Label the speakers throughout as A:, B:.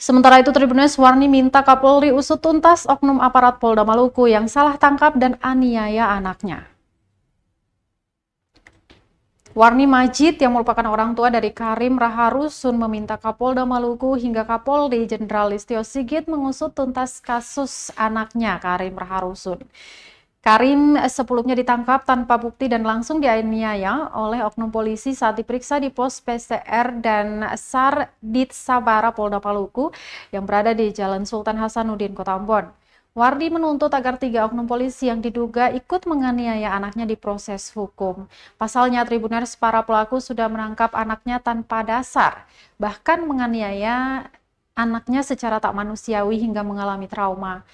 A: Sementara itu, Tribunnews Warni minta Kapolri usut tuntas oknum aparat Polda Maluku yang salah tangkap dan aniaya anaknya. Warni Majid yang merupakan orang tua dari Karim Raharusun meminta Kapolda Maluku hingga Kapolri Jenderal Listio Sigit mengusut tuntas kasus anaknya Karim Raharusun. Karim sebelumnya ditangkap tanpa bukti dan langsung dianiaya oleh oknum polisi saat diperiksa di pos PCR dan SAR Dit Sabara Polda Maluku yang berada di Jalan Sultan Hasanuddin, Kota Ambon. Wardi menuntut agar 3 oknum polisi yang diduga ikut menganiaya anaknya diproses hukum. Pasalnya, Tribuners, para pelaku sudah menangkap anaknya tanpa dasar, bahkan menganiaya anaknya secara tak manusiawi hingga mengalami trauma.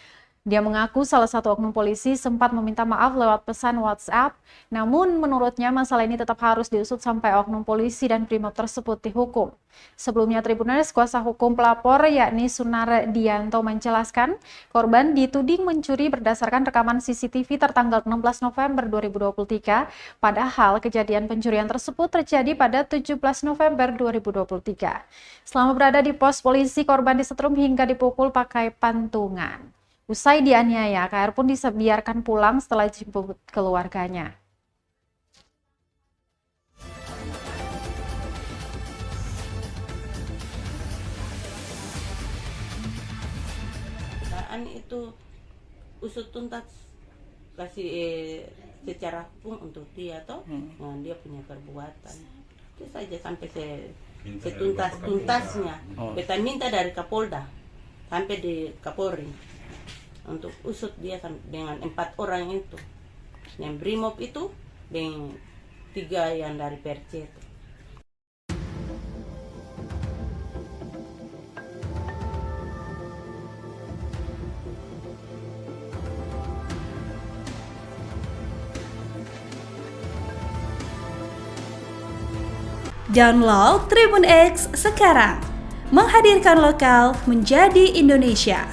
A: Dia mengaku salah satu oknum polisi sempat meminta maaf lewat pesan WhatsApp, namun menurutnya masalah ini tetap harus diusut sampai oknum polisi dan Brimob tersebut dihukum. Sebelumnya, Tribuners, kuasa hukum pelapor yakni Sunar Dianto menjelaskan korban dituding mencuri berdasarkan rekaman CCTV tertanggal 16 November 2023, padahal kejadian pencurian tersebut terjadi pada 17 November 2023. Selama berada di pos polisi, korban disetrum hingga dipukul pakai pantungan. Usai dianiaya, KR pun dibiarkan pulang setelah dijemput keluarganya.
B: Itu usut tuntas kasih secara hukum untuk dia toh, dia punya perbuatan itu saja sampai setuntas-tuntasnya. Kita minta dari Kapolda sampai di Kapolri untuk usut dia dengan 4 orang itu, yang Brimob itu dengan 3 yang dari PRC itu.
C: Download Tribun X sekarang, menghadirkan lokal menjadi Indonesia.